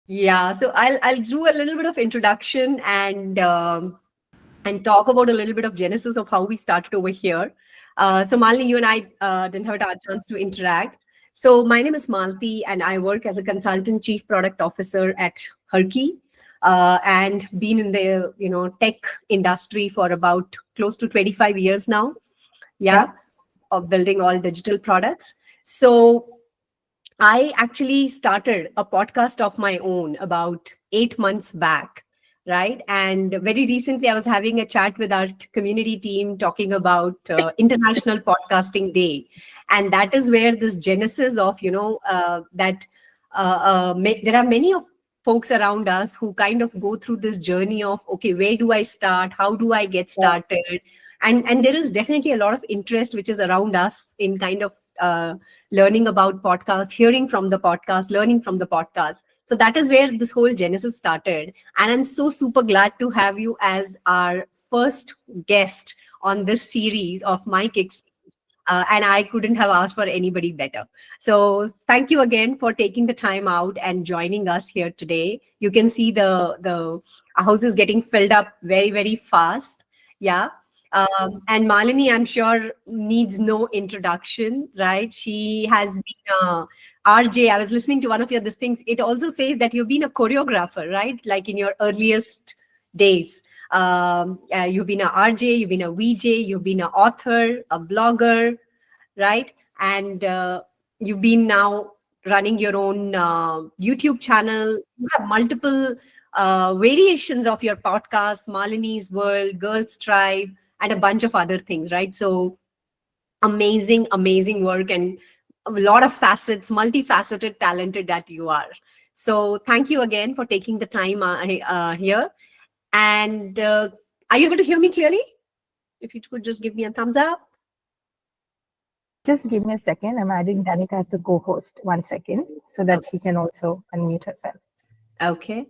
Yeah, so I'll do a little bit of introduction and talk about a little bit of genesis of how we started over here. So Malini, you and I didn't have a chance to interact. So my name is Malti, and I work as a consultant chief product officer at HerKey, and been in the tech industry for about close to 25 years now. Yeah. Yeah, of building all digital products. So I actually started a podcast of my own about 8 months back, right? And very recently, I was having a chat with our community team talking about International Podcasting Day. And that is where this genesis of, that there are many of folks around us who kind of go through this journey of, okay, where do I start? How do I get Yeah. started? And there is definitely a lot of interest which is around us in kind of learning about podcast, hearing from the podcast, learning from the podcast. So that is where this whole genesis started. And I'm so super glad to have you as our first guest on this series of My Kicks. And I couldn't have asked for anybody better. So thank you again for taking the time out and joining us here today. You can see the house is getting filled up very, very fast. Yeah. And Malini, I'm sure, needs no introduction, right? She has been a RJ. I was listening to one of your these things. It also says that you've been a choreographer, right? Like in your earliest days. You've been a RJ, you've been a VJ, you've been an author, a blogger, right? And you've been now running your own YouTube channel. You have multiple variations of your podcast, Malini's World, Girls Tribe, and a bunch of other things, right? So amazing, amazing work and a lot of facets, multifaceted, talented that you are. So thank you again for taking the time here. And are you able to hear me clearly? If you could just give me a thumbs up. Just give me a second. I'm adding Danica as the co-host. 1 second, so that Okay. she can also unmute herself. Okay.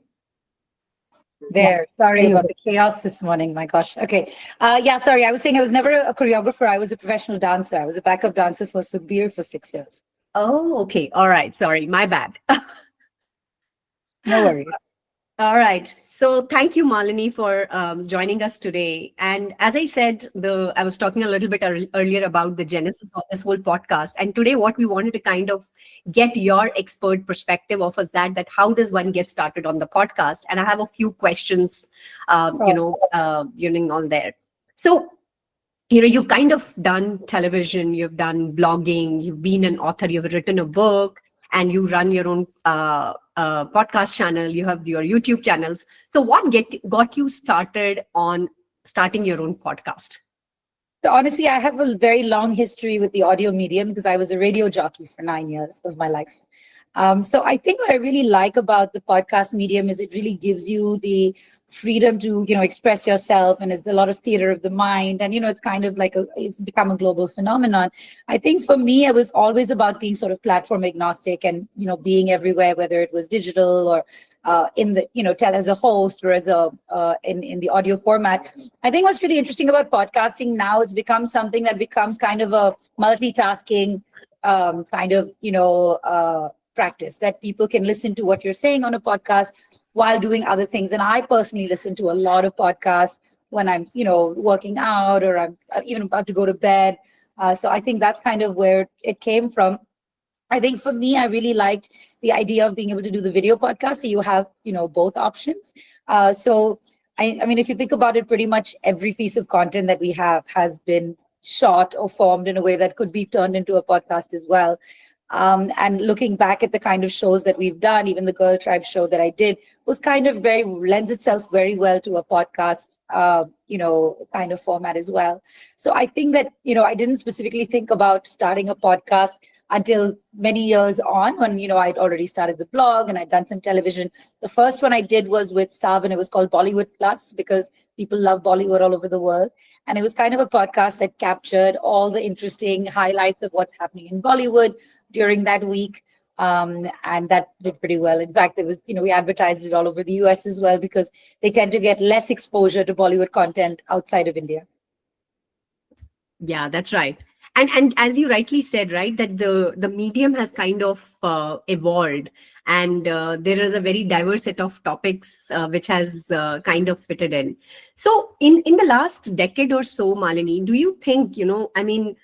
Yeah, There. Sorry there you about go. the chaos this morning. My gosh. Okay. Yeah, sorry. I was saying I was never a choreographer. I was a professional dancer. I was a backup dancer for Sukhbir for 6 years. Oh, okay. All right. Sorry, my bad. No worries. All right. So thank you, Malini, for joining us today. And as I said, I was talking a little bit earlier about the genesis of this whole podcast. And today, what we wanted to kind of get your expert perspective of is that how does one get started on the podcast? And I have a few questions, on there. So you've kind of done television, you've done blogging, you've been an author, you've written a book, and you run your own podcast channel, you have your YouTube channels. So what got you started on starting your own podcast? So honestly, I have a very long history with the audio medium because I was a radio jockey for 9 years of my life. So I think what I really like about the podcast medium is it really gives you the freedom to express yourself, and there's a lot of theater of the mind, and it's kind of like it's become a global phenomenon. I think for me it was always about being sort of platform agnostic and being everywhere, whether it was digital or in the tell as a host or as a in the audio format. I think what's really interesting about podcasting now, it's become something that becomes kind of a multitasking kind of practice, that people can listen to what you're saying on a podcast while doing other things. And I personally listen to a lot of podcasts when I'm working out, or I'm even about to go to bed. So I think that's kind of where it came from. I think for me, I really liked the idea of being able to do the video podcast. So you have, both options. So I mean, if you think about it, pretty much every piece of content that we have has been shot or formed in a way that could be turned into a podcast as well. And looking back at the kind of shows that we've done, even the Girl Tribe show that I did was kind of lends itself very well to a podcast, kind of format as well. So I think that, I didn't specifically think about starting a podcast until many years on, when, I'd already started the blog and I'd done some television. The first one I did was with Sav, and it was called Bollywood Plus, because people love Bollywood all over the world. And it was kind of a podcast that captured all the interesting highlights of what's happening in Bollywood during that week. And that did pretty well. In fact, it was, we advertised it all over the US as well, because they tend to get less exposure to Bollywood content outside of India. Yeah, that's right. And as you rightly said, right, that the medium has kind of evolved, and there is a very diverse set of topics which has kind of fitted in. So in the last decade or so, Malini, do you think, I mean,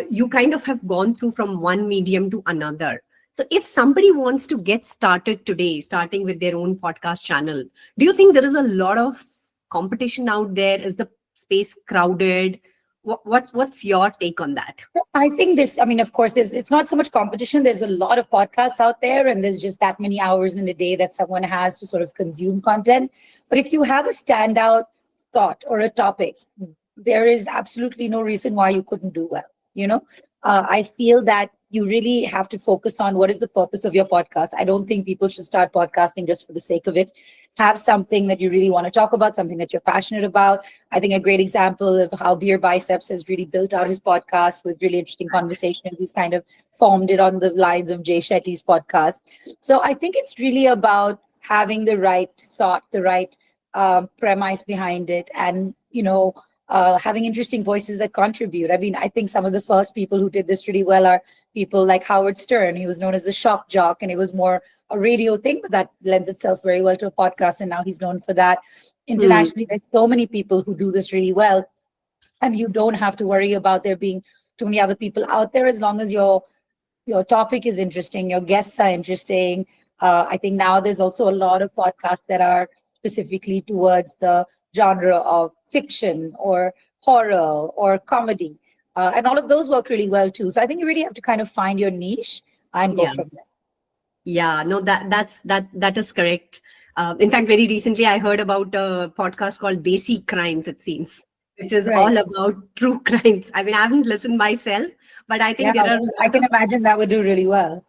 you kind of have gone through from one medium to another. So if somebody wants to get started today, starting with their own podcast channel, do you think there is a lot of competition out there? Is the space crowded? What's your take on that? I think I mean, of course, it's not so much competition. There's a lot of podcasts out there, and there's just that many hours in a day that someone has to sort of consume content. But if you have a standout thought or a topic, there is absolutely no reason why you couldn't do well. I feel that you really have to focus on what is the purpose of your podcast. I don't think people should start podcasting just for the sake of it. Have something that you really want to talk about, something that you're passionate about. I think a great example of how Beer Biceps has really built out his podcast with really interesting conversations. He's kind of formed it on the lines of Jay Shetty's podcast. So I think it's really about having the right thought, the right premise behind it, and having interesting voices that contribute. I mean, I think some of the first people who did this really well are people like Howard Stern. He was known as the shock jock, and it was more a radio thing, but that lends itself very well to a podcast, and now he's known for that. Internationally, there's so many people who do this really well, and you don't have to worry about there being too many other people out there as long as your topic is interesting, your guests are interesting. I think now there's also a lot of podcasts that are specifically towards the genre of fiction or horror or comedy. And all of those work really well too. So I think you really have to kind of find your niche and go from there. Yeah, no, that is correct. In fact, very recently I heard about a podcast called Desi Crimes, it seems, which is all about true crimes. I mean, I haven't listened myself, but I think I can imagine that would do really well.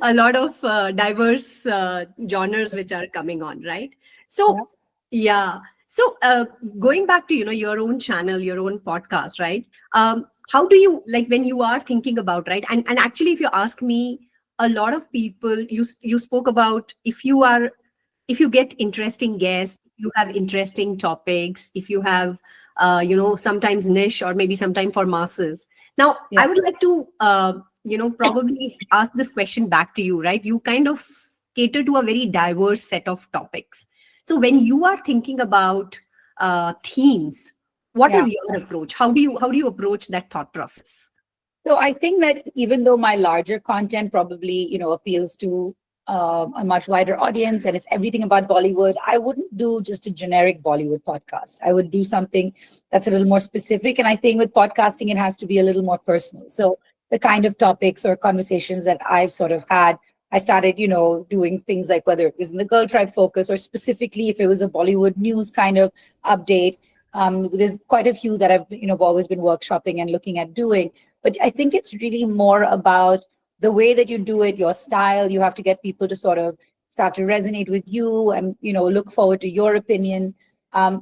A lot of diverse genres which are coming on, right? So, yeah. So going back to, your own channel, your own podcast, right? How do you, like, when you are thinking about, right? And actually, if you ask me, a lot of people, you spoke about if you get interesting guests, you have interesting topics, if you have, sometimes niche or maybe sometime for masses. Now, I would like to, probably ask this question back to you, right? You kind of cater to a very diverse set of topics. So when you are thinking about themes, what is your approach? How do you approach that thought process? So I think that even though my larger content probably, appeals to a much wider audience and it's everything about Bollywood, I wouldn't do just a generic Bollywood podcast. I would do something that's a little more specific. And I think with podcasting, it has to be a little more personal. So the kind of topics or conversations that I've sort of had, I started, doing things like whether it was in the Girl Tribe focus or specifically if it was a Bollywood news kind of update. There's quite a few that I've, always been workshopping and looking at doing. But I think it's really more about the way that you do it, your style. You have to get people to sort of start to resonate with you and, look forward to your opinion.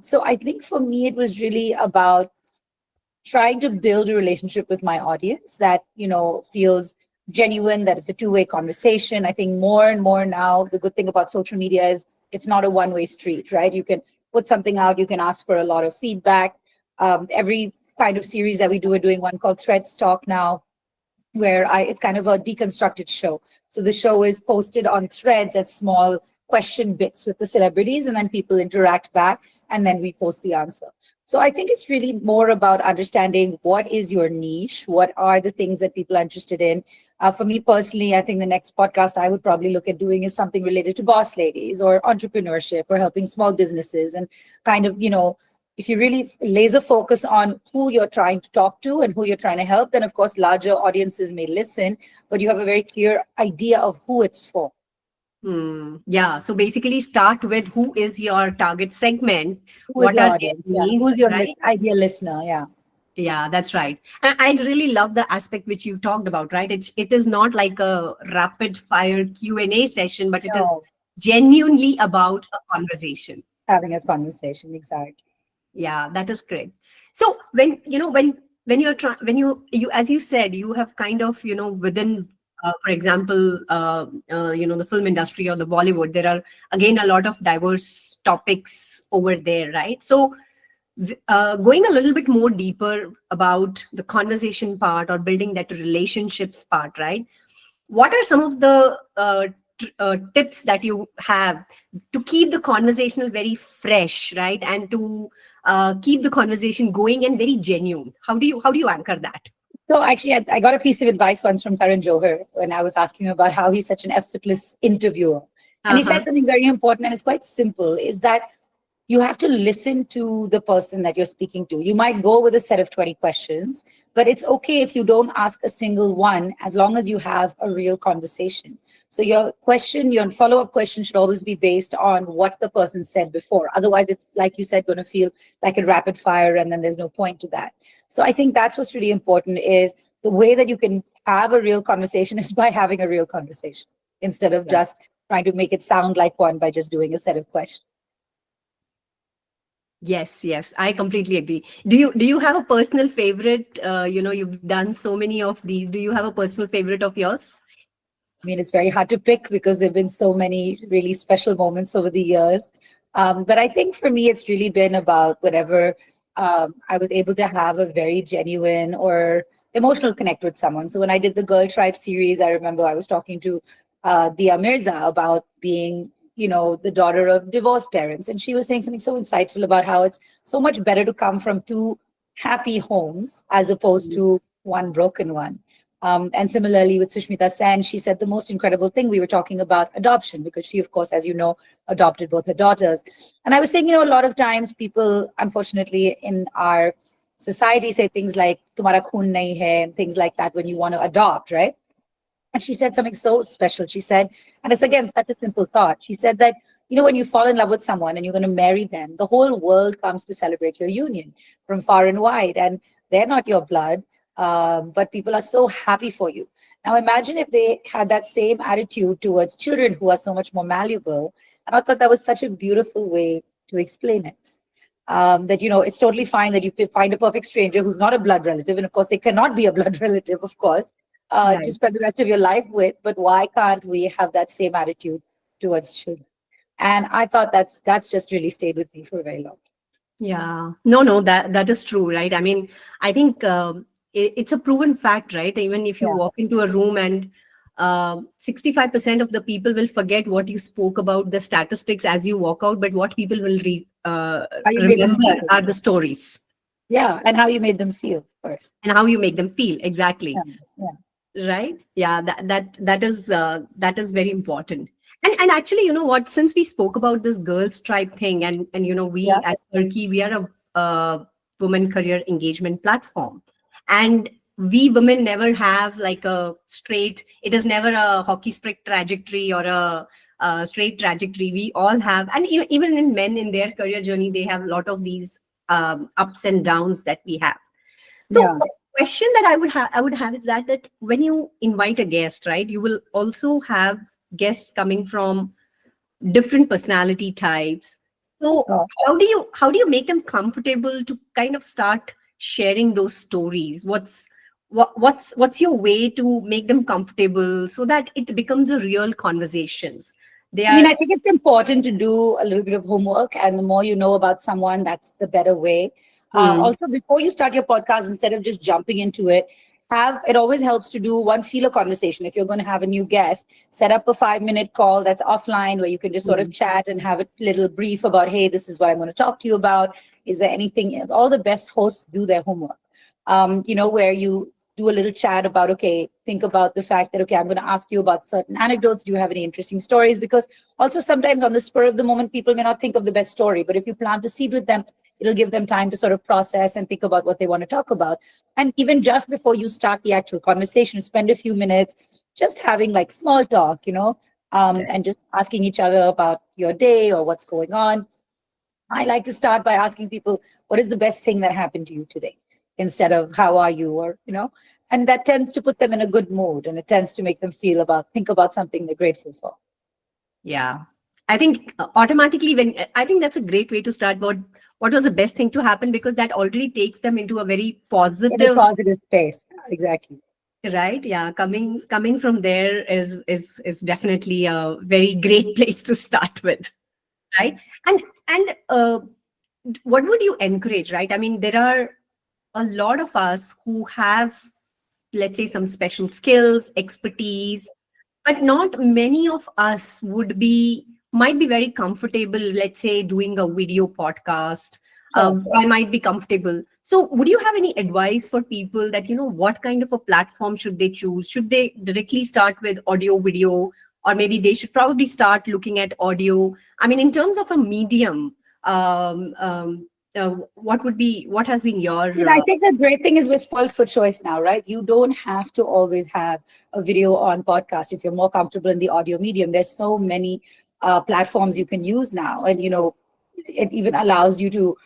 So I think for me, it was really about trying to build a relationship with my audience that, feels genuine, that it's a two-way conversation. I think more and more now, the good thing about social media is it's not a one-way street, right? You can put something out, you can ask for a lot of feedback. Every kind of series that we do, we're doing one called Threads Talk now, where it's kind of a deconstructed show. So the show is posted on threads as small question bits with the celebrities, and then people interact back, and then we post the answer. So I think it's really more about understanding what is your niche, what are the things that people are interested in. For me personally, I think the next podcast I would probably look at doing is something related to boss ladies or entrepreneurship or helping small businesses, and kind of, if you really laser focus on who you're trying to talk to and who you're trying to help, then of course larger audiences may listen, but you have a very clear idea of who it's for. Yeah. So basically start with who is your target segment. What are their needs? Who's your ideal listener? Yeah. Yeah, that's right. And I really love the aspect which you talked about, right? It is not like a rapid fire Q&A session, but it is genuinely about a conversation. Having a conversation, exactly. Yeah, that is great. So when you're when you as you said, you have kind of, within for example, the film industry or the Bollywood, there are again a lot of diverse topics over there, right? So Going a little bit more deeper about the conversation part or building that relationships part, right? What are some of the tips that you have to keep the conversational very fresh, right? And to keep the conversation going and very genuine. How do you anchor that? So actually, I got a piece of advice once from Karan Johar when I was asking him about how he's such an effortless interviewer. And he Uh-huh. said something very important, and it's quite simple, is that you have to listen to the person that you're speaking to. You might go with a set of 20 questions, but it's okay if you don't ask a single one as long as you have a real conversation. So your question, your follow-up question should always be based on what the person said before. Otherwise, it's, like you said, going to feel like a rapid fire, and then there's no point to that. So I think that's what's really important, is the way that you can have a real conversation is by having a real conversation instead of just trying to make it sound like one by just doing a set of questions. Yes, I completely agree. Do you have a personal favorite? You've done so many of these. Do you have a personal favorite of yours? I mean, it's very hard to pick because there have been so many really special moments over the years. But I think for me, it's really been about whenever I was able to have a very genuine or emotional connect with someone. So when I did the Girl Tribe series, I remember I was talking to Mirza about being, the daughter of divorced parents. And she was saying something so insightful about how it's so much better to come from two happy homes as opposed to one broken one. And similarly with Sushmita Sen, she said the most incredible thing. We were talking about adoption because she, of course, as you know, adopted both her daughters. And I was saying, a lot of times people, unfortunately, in our society say things like, "Tumhara khoon nahi hai," and things like that when you want to adopt, right? And she said something so special. She said, and it's again such a simple thought. She said that, when you fall in love with someone and you're going to marry them, the whole world comes to celebrate your union from far and wide. And they're not your blood, but people are so happy for you. Now, imagine if they had that same attitude towards children who are so much more malleable. And I thought that was such a beautiful way to explain it. That, it's totally fine that you find a perfect stranger who's not a blood relative. And of course, they cannot be a blood relative, of course, to Right. spend the rest of your life with. But why can't we have that same attitude towards children? And I thought that's just really stayed with me for a very long time. Yeah. No, that is true, right? I mean, I think it's a proven fact, right? Even if you Yeah. walk into a room and 65% of the people will forget what you spoke about, the statistics as you walk out, but what people will How you made them remember feel. are the stories Yeah, and how you made them feel, of course. and how you make them feel. Exactly. Yeah, yeah. Right. Yeah, that is very important. And actually, you know what, since we spoke about this girls tribe thing, and we Yeah. at HerKey, we are a women career engagement platform, and we women never have like a straight, it is never a hockey stick trajectory or a straight trajectory. We all have, and even in men in their career journey, they have a lot of these ups and downs that we have. So Yeah. a question that I would have is that when you invite a guest, right, you will also have guests coming from different personality types. So Oh, how do you make them comfortable to kind of start sharing those stories? What's your way to make them comfortable so that it becomes a real conversations? They I mean, are I think it's important to do a little bit of homework, and the more you know about someone, that's the better way. Hmm. Also, before you start your podcast, instead of just jumping into it, it always helps to do one feeler conversation. If you're going to have a new guest, set up a 5-minute call that's offline where you can just sort of chat and have a little brief about, hey, this is what I'm going to talk to you about. Is there anything? All the best hosts do their homework. Where you do a little chat about, okay, think about the fact that, okay, I'm going to ask you about certain anecdotes. Do you have any interesting stories? Because also sometimes on the spur of the moment, people may not think of the best story, but if you plant a seed with them, it'll give them time to sort of process and think about what they want to talk about. And even just before you start the actual conversation, spend a few minutes just having like small talk, and just asking each other about your day or what's going on. I like to start by asking people, what is the best thing that happened to you today? Instead of how are you, or, and that tends to put them in a good mood, and it tends to make them think about something they're grateful for. Yeah. I think automatically I think that's a great way to start. What was the best thing to happen, because that already takes them into a very In a positive, positive space. Exactly. right? Yeah. Coming from there is definitely a very great place to start with, right? And what would you encourage, right? I mean, there are a lot of us who have, let's say, some special skills, expertise, but not many of us might be very comfortable, let's say, doing a video podcast. I might be comfortable. So would you have any advice for people that, what kind of a platform should they choose? Should they directly start with audio, video, or maybe they should probably start looking at audio? I mean, in terms of a medium, what has been your... I think the great thing is we're spoiled for choice now, right? You don't have to always have a video on podcast. If you're more comfortable in the audio medium, there's so many platforms you can use now. And, it even allows you to,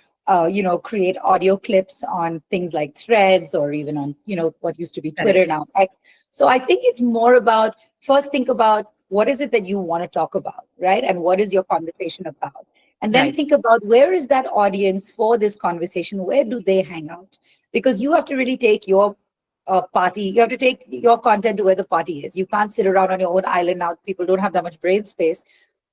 create audio clips on things like Threads, or even on, what used to be Twitter now. So I think it's more about, first think about what is it that you want to talk about, right? And what is your conversation about? And then think about, where is that audience for this conversation? Where do they hang out? Because you have to really take your party, you have to take your content to where the party is. You can't sit around on your own island now. People don't have that much brain space.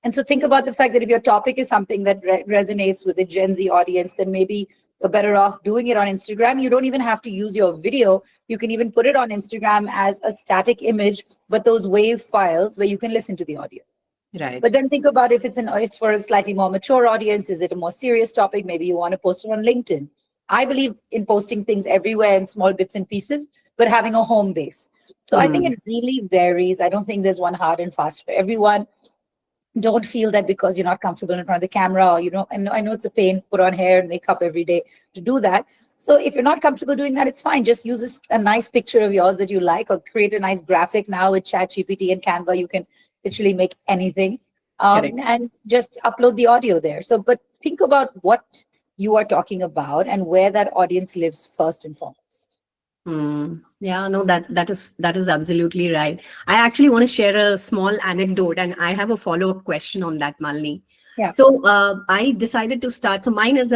And so think about the fact that if your topic is something that resonates with the Gen Z audience, then maybe you're better off doing it on Instagram. You don't even have to use your video. You can even put it on Instagram as a static image, but those wave files where you can listen to the audio. Right. But then think about if it's for a slightly more mature audience. Is it a more serious topic? Maybe you want to post it on LinkedIn. I believe in posting things everywhere in small bits and pieces, but having a home base. So I think it really varies. I don't think there's one hard and fast for everyone. Don't feel that because you're not comfortable in front of the camera, or, and I know it's a pain, put on hair and makeup every day to do that. So if you're not comfortable doing that, it's fine. Just use a nice picture of yours that you like, or create a nice graphic. Now with ChatGPT and Canva, you can literally make anything, and just upload the audio there. So, but think about what you are talking about and where that audience lives first and foremost. Yeah, no, that is absolutely right. I actually want to share a small anecdote, and I have a follow-up question on that, Malini. Yeah. So I decided to start. So mine is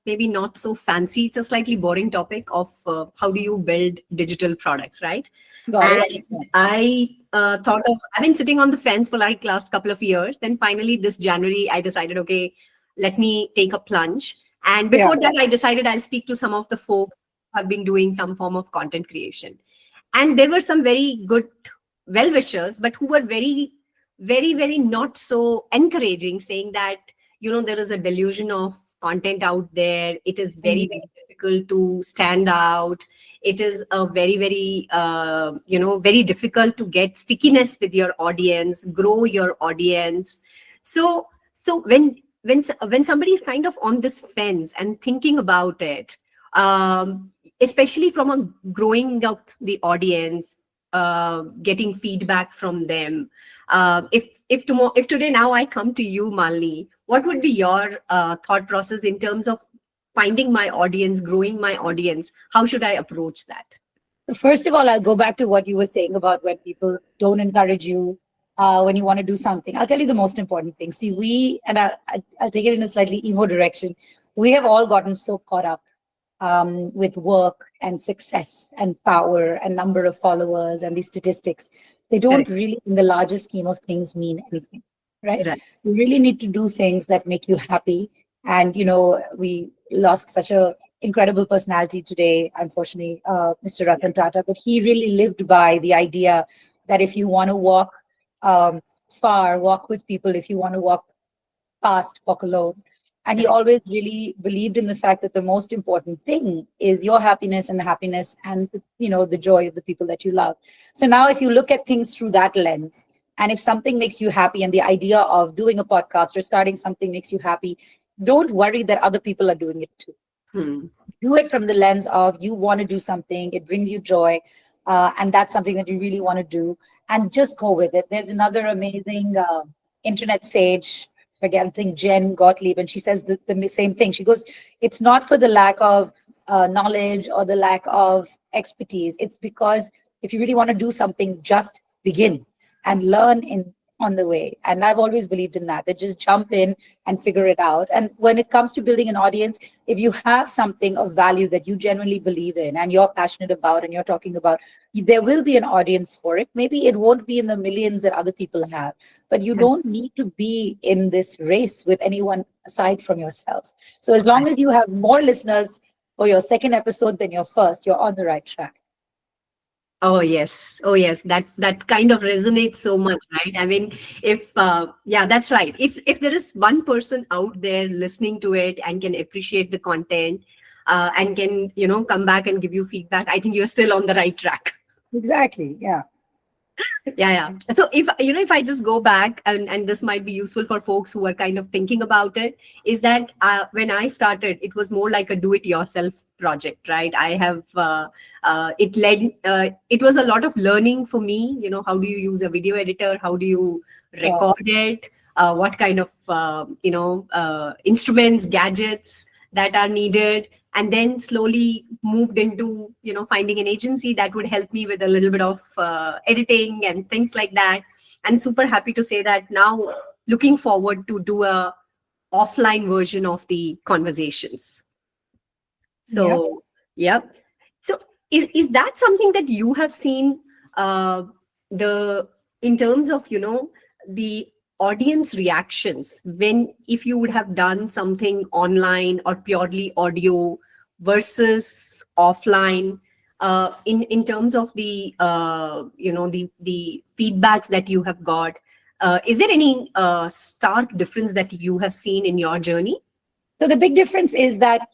maybe not so fancy. It's a slightly boring topic of how do you build digital products, right? And I thought I've been sitting on the fence for like last couple of years. Then finally this January, I decided, okay, let me take a plunge. And before that, I decided I'll speak to some of the folks who have been doing some form of content creation. And there were some very good well-wishers, but who were very, very, very not so encouraging, saying that, there is a delusion of content out there. It is very, very difficult to stand out. It is a very, very, very difficult to get stickiness with your audience, grow your audience. So when somebody is kind of on this fence and thinking about it, especially from a growing up the audience, getting feedback from them. If today now I come to you, Malini, what would be your thought process in terms of finding my audience, growing my audience? How should I approach that? First of all, I'll go back to what you were saying about when people don't encourage you when you want to do something. I'll tell you the most important thing. See, I'll take it in a slightly emo direction. We have all gotten so caught up with work and success and power and number of followers and these statistics. They don't really, in the larger scheme of things, mean anything, right? You really need to do things that make you happy. And, we lost such a incredible personality today, unfortunately, Mr. Ratan Tata, but he really lived by the idea that if you want to walk far, walk with people. If you want to walk fast, walk alone. And he always really believed in the fact that the most important thing is your happiness and the happiness and, the joy of the people that you love. So now if you look at things through that lens, and if something makes you happy and the idea of doing a podcast or starting something makes you happy, don't worry that other people are doing it too. Do it from the lens of you want to do something, it brings you joy, and that's something that you really want to do, and just go with it. There's another amazing internet sage, I think Jen Gottlieb, and she says the same thing. She goes, it's not for the lack of knowledge or the lack of expertise. It's because if you really want to do something, just begin and learn on the way. And I've always believed in that just jump in and figure it out. And when it comes to building an audience, if you have something of value that you genuinely believe in and you're passionate about and you're talking about, there will be an audience for it. Maybe it won't be in the millions that other people have, but you don't need to be in this race with anyone aside from yourself. So as long as you have more listeners for your second episode than your first, you're on the right track. Oh yes, oh yes. That kind of resonates so much, right? I mean, if yeah, that's right. If there is one person out there listening to it and can appreciate the content, and can come back and give you feedback, I think you're still on the right track. Exactly. Yeah. Yeah. So if I just go back, and this might be useful for folks who are kind of thinking about it, is that when I started, it was more like a do-it-yourself project, right? I have it was a lot of learning for me. How do you use a video editor? How do you record it? What kind of instruments, gadgets that are needed, and then slowly moved into finding an agency that would help me with a little bit of editing and things like that. And super happy to say that now looking forward to do a offline version of the conversations. So yeah. So is that something that you have seen in terms of the audience reactions if you would have done something online or purely audio versus offline, in terms of the the feedbacks that you have got? Is there any stark difference that you have seen in your journey? So the big difference is that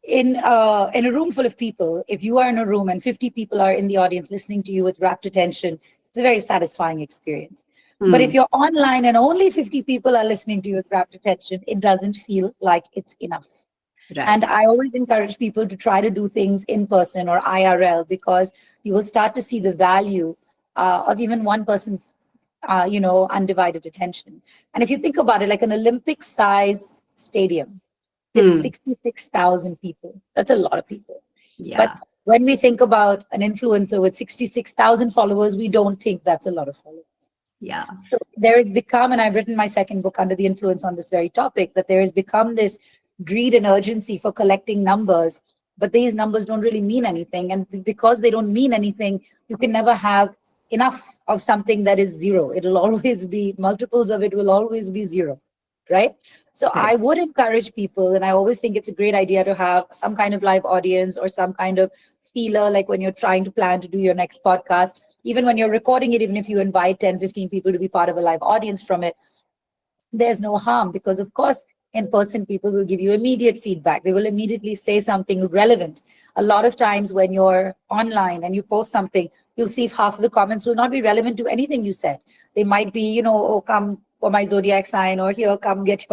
in a room full of people, if you are in a room and 50 people are in the audience listening to you with rapt attention, it's a very satisfying experience. But if you're online and only 50 people are listening to you with rapt attention, it doesn't feel like it's enough. Right. And I always encourage people to try to do things in person or IRL, because you will start to see the value of even one person's, undivided attention. And if you think about it, like an Olympic size stadium, it's 66,000 people. That's a lot of people. Yeah. But when we think about an influencer with 66,000 followers, we don't think that's a lot of followers. Yeah. So there has become, and I've written my second book under the influence on this very topic, that there has become this greed and urgency for collecting numbers, but these numbers don't really mean anything. And because they don't mean anything, you can never have enough of something that is zero. It'll always be multiples of it will always be zero, right? So I would encourage people, and I always think it's a great idea to have some kind of live audience or some kind of feeler, like when you're trying to plan to do your next podcast, even when you're recording it, even if you invite 10, 15 people to be part of a live audience from it, there's no harm, because of course, in person, people will give you immediate feedback. They will immediately say something relevant. A lot of times when you're online and you post something, you'll see if half of the comments will not be relevant to anything you said. They might be, oh, come for my zodiac sign, or here, come get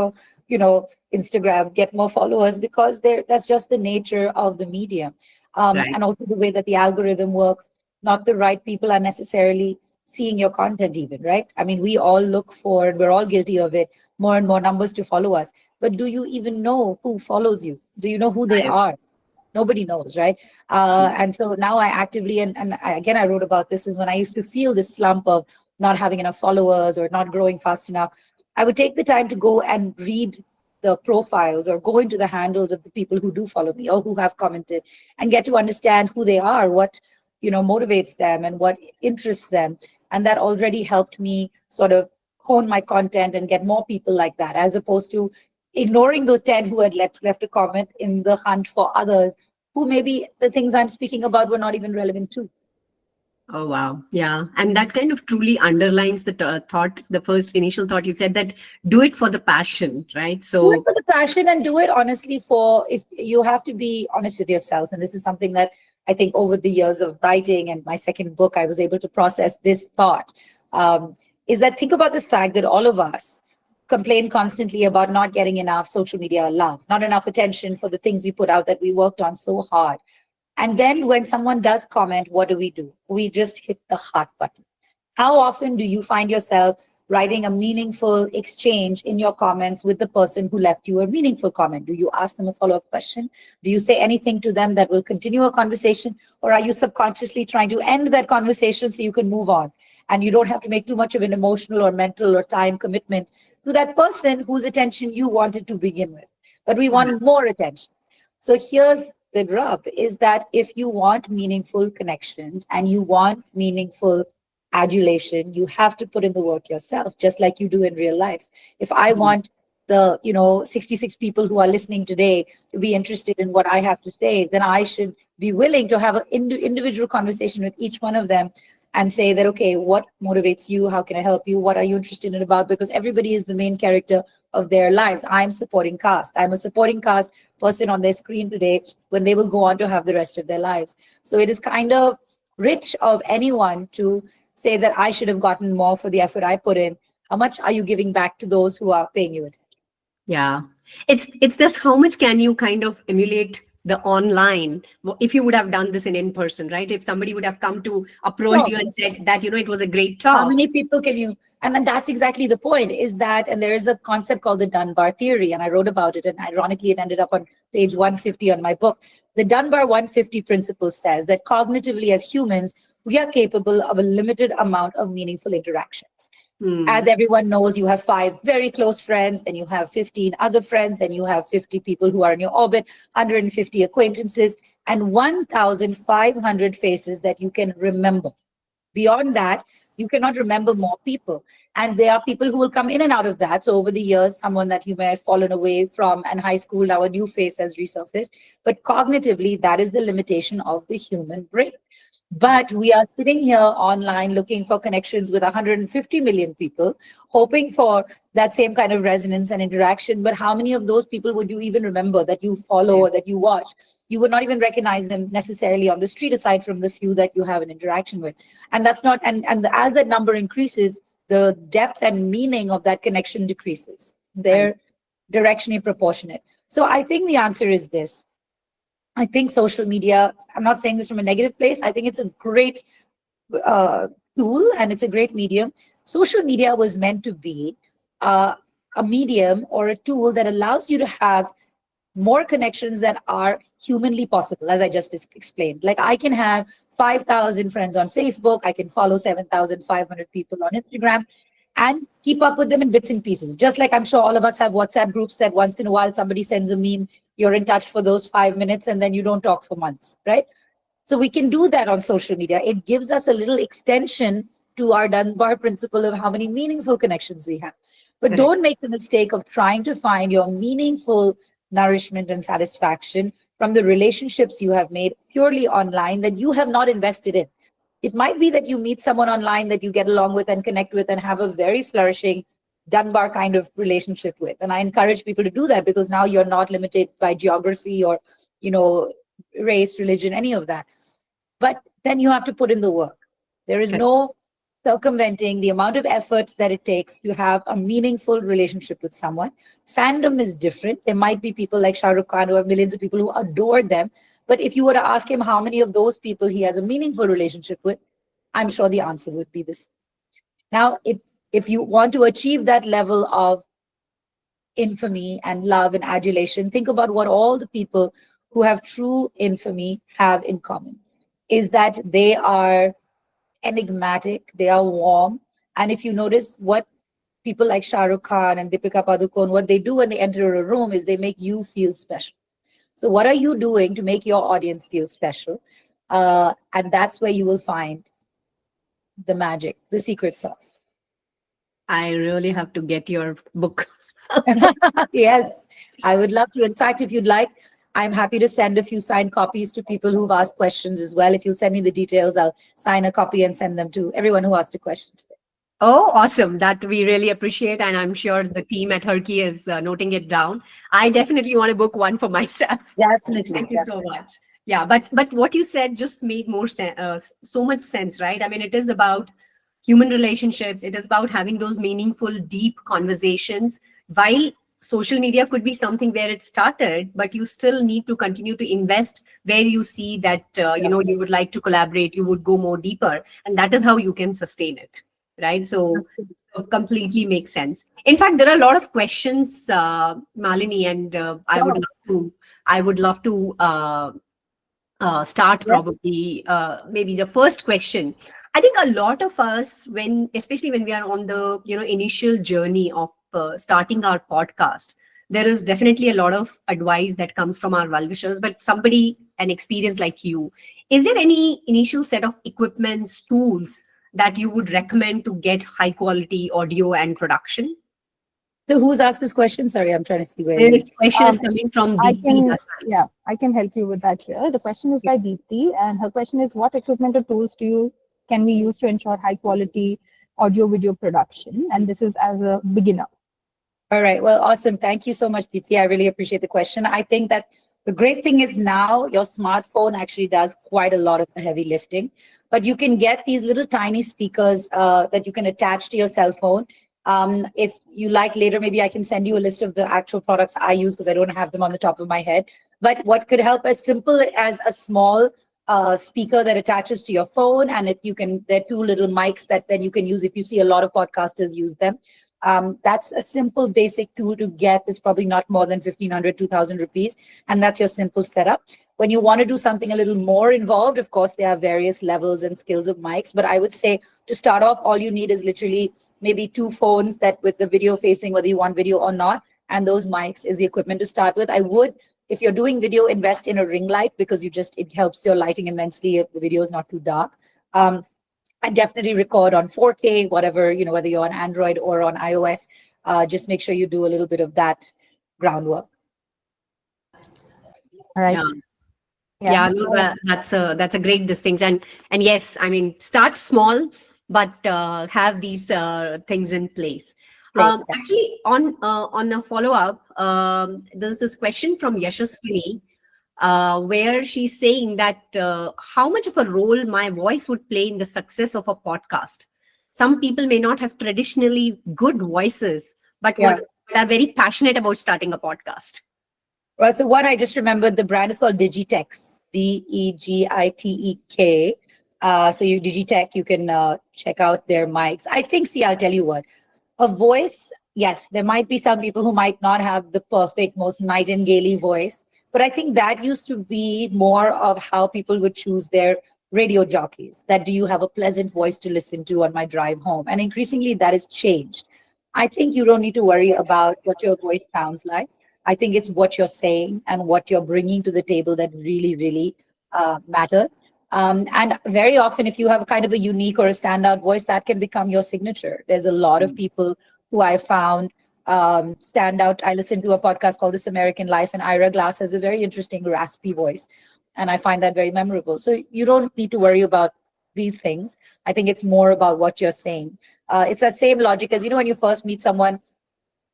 your, Instagram, get more followers, because that's just the nature of the medium. Right. And also the way that the algorithm works, not the right people are necessarily seeing your content even, right? I mean, we all look for, and we're all guilty of it, more and more numbers to follow us. But do you even know who follows you? Do you know who they are? Nobody knows, right? And so now I actively, and again, I wrote about this, is when I used to feel this slump of not having enough followers or not growing fast enough, I would take the time to go and read the profiles or go into the handles of the people who do follow me or who have commented, and get to understand who they are, what motivates them and what interests them. And that already helped me sort of hone my content and get more people like that, as opposed to ignoring those 10 who had left a comment in the hunt for others who maybe the things I'm speaking about were not even relevant to. Oh, wow. Yeah. And that kind of truly underlines the thought, the first initial thought you said, that do it for the passion, right? So do it for the passion, and do it honestly if you have to be honest with yourself. And this is something that I think over the years of writing and my second book, I was able to process this thought, is that think about the fact that all of us complain constantly about not getting enough social media love, not enough attention for the things we put out that we worked on so hard. And then when someone does comment, what do? We just hit the heart button. How often do you find yourself writing a meaningful exchange in your comments with the person who left you a meaningful comment? Do you ask them a follow-up question? Do you say anything to them that will continue a conversation? Or are you subconsciously trying to end that conversation so you can move on? and you don't have to make too much of an emotional or mental or time commitment to that person whose attention you wanted to begin with. But we want more attention. So here's the rub, is that if you want meaningful connections and you want meaningful adulation, you have to put in the work yourself, just like you do in real life. If I want the 66 people who are listening today to be interested in what I have to say, then I should be willing to have an individual conversation with each one of them and say that, okay, what motivates you? How can I help you? What are you interested in about? Because everybody is the main character of their lives. I'm supporting cast. I'm a supporting cast person on their screen today when they will go on to have the rest of their lives. So it is kind of rich of anyone to say that I should have gotten more for the effort I put in. How much are you giving back to those who are paying you attention? Yeah, it's just how much can you kind of emulate the online if you would have done this in person, right? If somebody would have come to approach you and said that, it was a great talk. How many people can you, and then that's exactly the point, is that, and there is a concept called the Dunbar theory, and I wrote about it, and ironically it ended up on page 150 on my book. The Dunbar 150 principle says that cognitively as humans, we are capable of a limited amount of meaningful interactions. As everyone knows, you have 5 very close friends, then you have 15 other friends, then you have 50 people who are in your orbit, 150 acquaintances, and 1,500 faces that you can remember. Beyond that, you cannot remember more people. And there are people who will come in and out of that. So over the years, someone that you may have fallen away from in high school, now a new face has resurfaced. But cognitively, that is the limitation of the human brain. But we are sitting here online looking for connections with 150 million people, hoping for that same kind of resonance and interaction. But how many of those people would you even remember that you follow or that you watch? You would not even recognize them necessarily on the street, aside from the few that you have an interaction with. And that's not, and as that number increases, the depth and meaning of that connection decreases. They're directionally proportionate. So I think the answer is this. I think social media, I'm not saying this from a negative place, I think it's a great tool and it's a great medium. Social media was meant to be a medium or a tool that allows you to have more connections that are humanly possible, as I just explained. Like I can have 5,000 friends on Facebook, I can follow 7,500 people on Instagram and keep up with them in bits and pieces. Just like I'm sure all of us have WhatsApp groups that once in a while somebody sends a meme, you're in touch for those 5 minutes and then you don't talk for months, right? So we can do that on social media. It gives us a little extension to our Dunbar principle of how many meaningful connections we have. But don't make the mistake of trying to find your meaningful nourishment and satisfaction from the relationships you have made purely online that you have not invested in. It might be that you meet someone online that you get along with and connect with and have a very flourishing Dunbar kind of relationship with. And I encourage people to do that because now you're not limited by geography or, race, religion, any of that. But then you have to put in the work. There is no circumventing the amount of effort that it takes to have a meaningful relationship with someone. Fandom is different. There might be people like Shah Rukh Khan who have millions of people who adore them. But if you were to ask him how many of those people he has a meaningful relationship with, I'm sure the answer would be this. Now, if you want to achieve that level of infamy and love and adulation, think about what all the people who have true infamy have in common, is that they are enigmatic, they are warm. And if you notice what people like Shah Rukh Khan and Deepika Padukone, what they do when they enter a room is they make you feel special. So what are you doing to make your audience feel special? And that's where you will find the magic, the secret sauce. I really have to get your book. Yes, I would love to. In fact, if you'd like, I'm happy to send a few signed copies to people who've asked questions as well. If you send me the details, I'll sign a copy and send them to everyone who asked a question today. Oh, awesome. That we really appreciate. And I'm sure the team at HerKey is noting it down. I definitely want to book one for myself. Definitely. Thank you so much. Yeah, but what you said just made more so much sense, right? I mean, it is about human relationships. It is about having those meaningful, deep conversations. While social media could be something where it started, but you still need to continue to invest where you see that, you would like to collaborate, you would go more deeper. And that is how you can sustain it. Right. So it completely makes sense. In fact, there are a lot of questions, Malini, and I would love to start probably maybe the first question. I think a lot of us, especially when we are on the initial journey of starting our podcast, there is definitely a lot of advice that comes from our well-wishers. But somebody, an experience like you, is there any initial set of equipments, tools that you would recommend to get high quality audio and production? So who's asked this question? Sorry, I'm trying to see where This question is coming from I Deepthi. I can help you with that here. The question is by Deepthi, and her question is, what equipment or tools can we use to ensure high quality audio video production? And this is as a beginner. All right. Well, awesome. Thank you so much, Deepthi. I really appreciate the question. I think that the great thing is now your smartphone actually does quite a lot of the heavy lifting, but you can get these little tiny speakers that you can attach to your cell phone. If you like later, maybe I can send you a list of the actual products I use because I don't have them on the top of my head. But what could help as simple as a small speaker that attaches to your phone, and there are two little mics that then you can use if you see a lot of podcasters use them. That's a simple basic tool to get. It's probably not more than 1,500, 2,000 rupees. And that's your simple setup. When you want to do something a little more involved, of course, there are various levels and skills of mics. But I would say to start off, all you need is literally maybe two phones that with the video facing, whether you want video or not. And those mics is the equipment to start with. I would, if you're doing video, invest in a ring light because it helps your lighting immensely if the video is not too dark. And definitely record on 4K, whatever, whether you're on Android or on iOS, just make sure you do a little bit of that groundwork. All right. Yeah, no, that's a great distinction. And yes, I mean, start small, but have these things in place. Actually, on a follow-up, there's this question from Yashaswini, where she's saying that how much of a role my voice would play in the success of a podcast. Some people may not have traditionally good voices, but are very passionate about starting a podcast. Well, so one I just remembered, the brand is called Digitex, Degitek. So you Digitech, you can check out their mics. I think, I'll tell you what, a voice, yes, there might be some people who might not have the perfect, most nightingale voice, but I think that used to be more of how people would choose their radio jockeys, that do you have a pleasant voice to listen to on my drive home? And increasingly that has changed. I think you don't need to worry about what your voice sounds like. I think it's what you're saying and what you're bringing to the table that really, really matter. And very often, if you have kind of a unique or a standout voice, that can become your signature. There's a lot of people who I found stand out. I listened to a podcast called This American Life, and Ira Glass has a very interesting raspy voice. And I find that very memorable. So you don't need to worry about these things. I think it's more about what you're saying. It's that same logic as, when you first meet someone,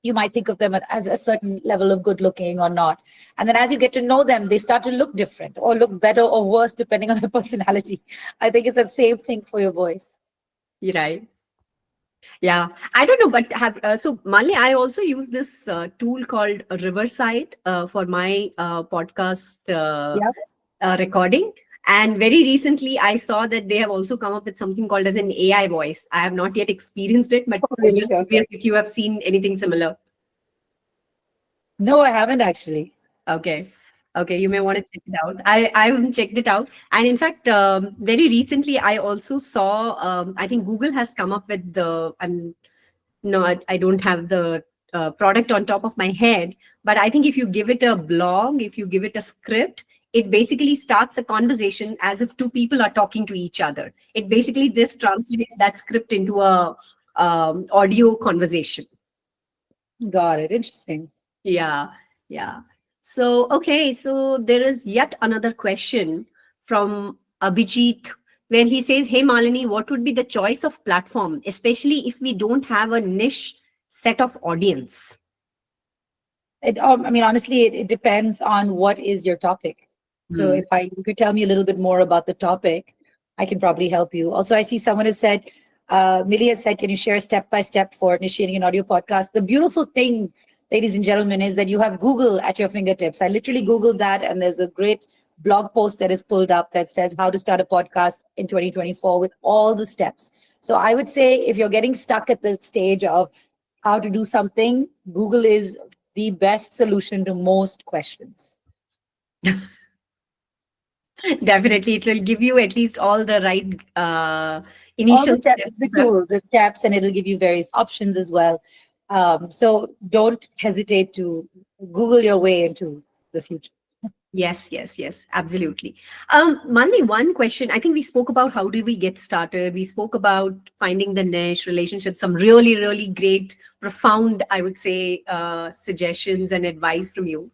you might think of them as a certain level of good looking or not. And then as you get to know them, they start to look different or look better or worse, depending on their personality. I think it's the same thing for your voice. You're right. Yeah, I don't know, but so Malini, I also use this tool called Riverside for my podcast recording. And very recently, I saw that they have also come up with something called as an AI voice. I have not yet experienced it, but I was just curious if you have seen anything similar. No, I haven't actually. Okay, you may want to check it out. I haven't checked it out. And in fact, very recently, I also saw, I think Google has come up with I don't have the product on top of my head, but I think if you give it a blog, if you give it a script, it basically starts a conversation as if two people are talking to each other. It basically this translates that script into a audio conversation. Got it. Interesting. Yeah. So, okay. So there is yet another question from Abhijit, where he says, hey, Malini, what would be the choice of platform, especially if we don't have a niche set of audience? Honestly, it depends on what is your topic. So if you could tell me a little bit more about the topic, I can probably help you. Also, I see someone has said, Millie has said, can you share step-by-step for initiating an audio podcast? The beautiful thing, ladies and gentlemen, is that you have Google at your fingertips. I literally Googled that, and there's a great blog post that is pulled up that says how to start a podcast in 2024 with all the steps. So I would say if you're getting stuck at the stage of how to do something, Google is the best solution to most questions. Definitely, it will give you at least all the right All the initial steps, steps. the steps, and it'll give you various options as well. So don't hesitate to Google your way into the future. Yes, yes, yes, absolutely. Malini, one question. I think we spoke about how do we get started. We spoke about finding the niche, relationships, some really, really great, profound, I would say, suggestions and advice from you.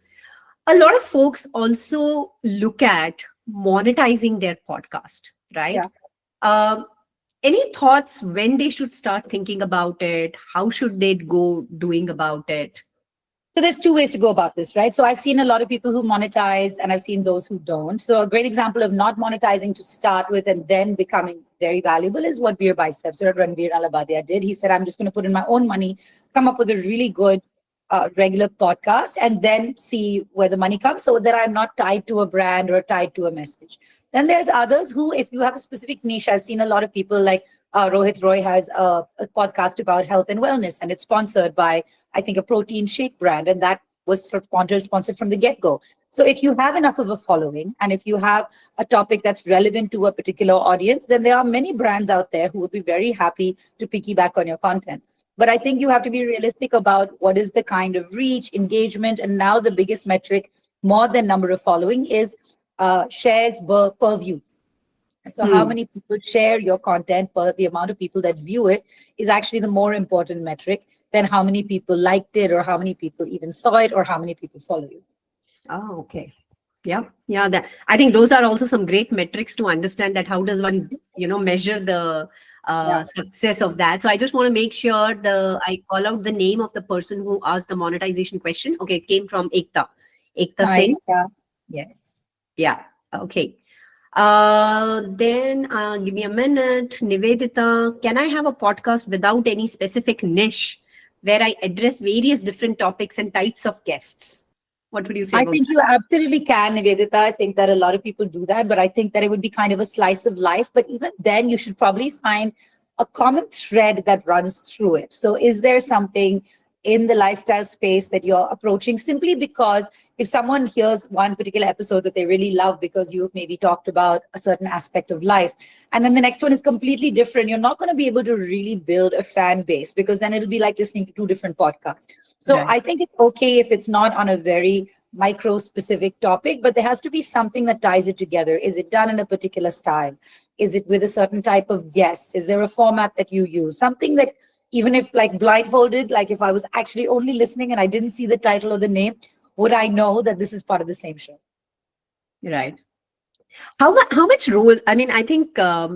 A lot of folks also look at monetizing their podcast, right? Yeah. Um, any thoughts when they should start thinking about it? How should they go doing about it? So there's two ways to go about this, right? So I've seen a lot of people who monetize and I've seen those who don't. So a great example of not monetizing to start with and then becoming very valuable is what Veer Biceps or Ranveer Alabadia did. He said, I'm just going to put in my own money, come up with a really good regular podcast and then see where the money comes so that I'm not tied to a brand or tied to a message. Then there's others who, if you have a specific niche, I've seen a lot of people like Rohit Roy has a podcast about health and wellness and it's sponsored by I think, a protein shake brand, and that was sort of sponsored from the get-go. So if you have enough of a following, and if you have a topic that's relevant to a particular audience, then there are many brands out there who would be very happy to piggyback on your content. But I think you have to be realistic about what is the kind of reach, engagement, and now the biggest metric, more than number of following, is shares per view. So how Hmm. many people share your content per the amount of people that view it is actually the more important metric than how many people liked it or how many people even saw it or how many people follow you. Oh, okay. Yeah, yeah. That I think those are also some great metrics to understand that how does one, measure the Yeah. success of that. So I just want to make sure I call out the name of the person who asked the monetization question. Okay, it came from Ekta Hi. Singh. Yeah. Yes. Yeah. Okay. Then give me a minute. Nivedita, can I have a podcast without any specific niche where I address various different topics and types of guests? What would you say I about think you absolutely can, Nivedita. I think that a lot of people do that, but I think that it would be kind of a slice of life. But even then, you should probably find a common thread that runs through it. So, is there something in the lifestyle space that you're approaching simply because if someone hears one particular episode that they really love because you maybe talked about a certain aspect of life, and then the next one is completely different, you're not going to be able to really build a fan base because then it'll be like listening to two different podcasts. So, that? I think it's okay if it's not on a very micro specific topic, but there has to be something that ties it together. Is it done in a particular style? Is it with a certain type of guest? Is there a format that you use? Something that even if like blindfolded, like if I was actually only listening and I didn't see the title or the name, would I know that this is part of the same show? Right. How much role? I mean, I think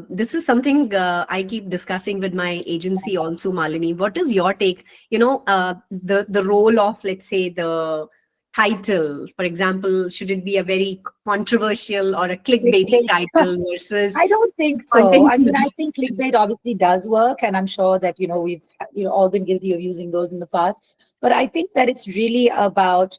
this is something I keep discussing with my agency also, Malini. What is your take? The role of, let's say, the title. For example, should it be a very controversial or a clickbaity Clickbait. title versus I don't think so. content? I mean, I think clickbait obviously does work, and I'm sure that we've all been guilty of using those in the past. But I think that it's really about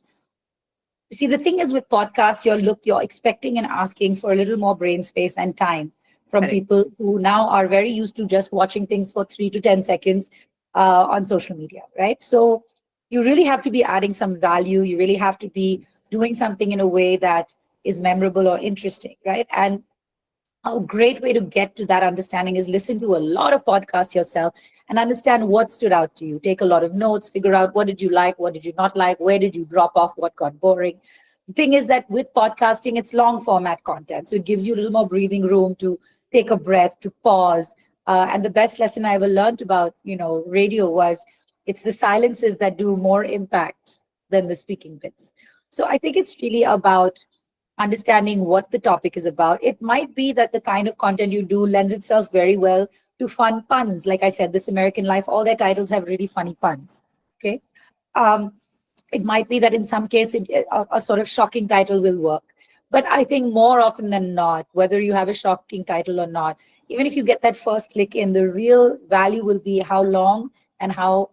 see, the thing is with podcasts, you're expecting and asking for a little more brain space and time from Correct. people who now are very used to just watching things for 3 to 10 seconds on social media, right? So you really have to be adding some value. You really have to be doing something in a way that is memorable or interesting, right? And a great way to get to that understanding is listen to a lot of podcasts yourself and understand what stood out to you. Take a lot of notes, figure out what did you like, what did you not like, where did you drop off, what got boring. The thing is that with podcasting, it's long format content. So it gives you a little more breathing room to take a breath, to pause. And the best lesson I ever learned about, radio was it's the silences that do more impact than the speaking bits. So I think it's really about understanding what the topic is about. It might be that the kind of content you do lends itself very well to fun puns. Like I said, This American Life, all their titles have really funny puns. Okay. Um, it might be that in some case, a sort of shocking title will work. But I think more often than not, whether you have a shocking title or not, even if you get that first click in, the real value will be how long and how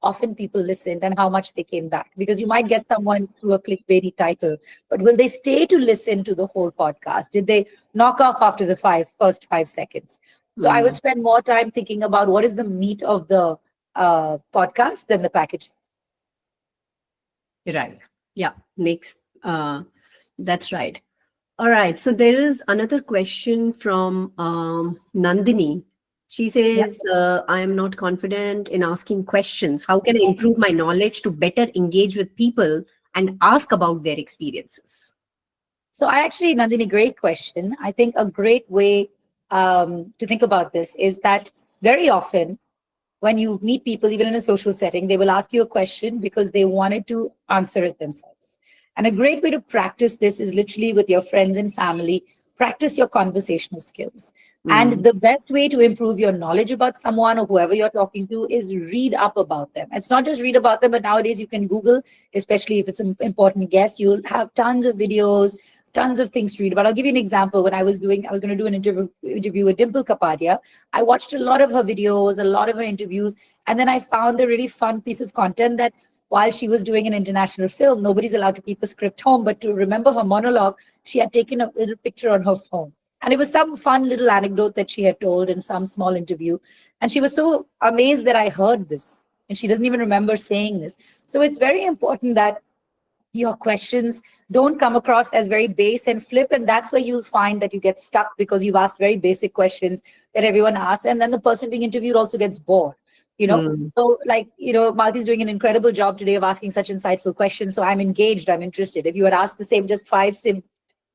often people listened and how much they came back. Because you might get someone through a clickbaity title, but will they stay to listen to the whole podcast? Did they knock off after the first 5 seconds? So I would Mm, spend more time thinking about what is the meat of the podcast than the package. right. Yeah. Makes. That's right. All right. So there is another question from Nandini. She Yeah. says, I am not confident in asking questions. How can I improve my knowledge to better engage with people and ask about their experiences? So I actually, Nandini, great question. I think a great way to think about this is that very often when you meet people, even in a social setting, they will ask you a question because they wanted to answer it themselves. And a great way to practice this is literally with your friends and family, practice your conversational skills. And Mm, the best way to improve your knowledge about someone or whoever you're talking to is read up about them. It's not just read about them, but nowadays you can Google, especially if it's an important guest, you'll have tons of videos, tons of things to read about. I'll give you an example. When I was going to do an interview with Dimple Kapadia. I watched a lot of her videos, a lot of her interviews, and then I found a really fun piece of content that while she was doing an international film, nobody's allowed to keep a script home, but to remember her monologue, she had taken a little picture on her phone. And it was some fun little anecdote that she had told in some small interview. And she was so amazed that I heard this. And she doesn't even remember saying this. So it's very important that your questions don't come across as very base and flip, and that's where you'll find that you get stuck because you've asked very basic questions that everyone asks, and then the person being interviewed also gets bored, you know. mm, So like, Malti's doing an incredible job today of asking such insightful questions, so I'm engaged, I'm interested. If you had asked the same just five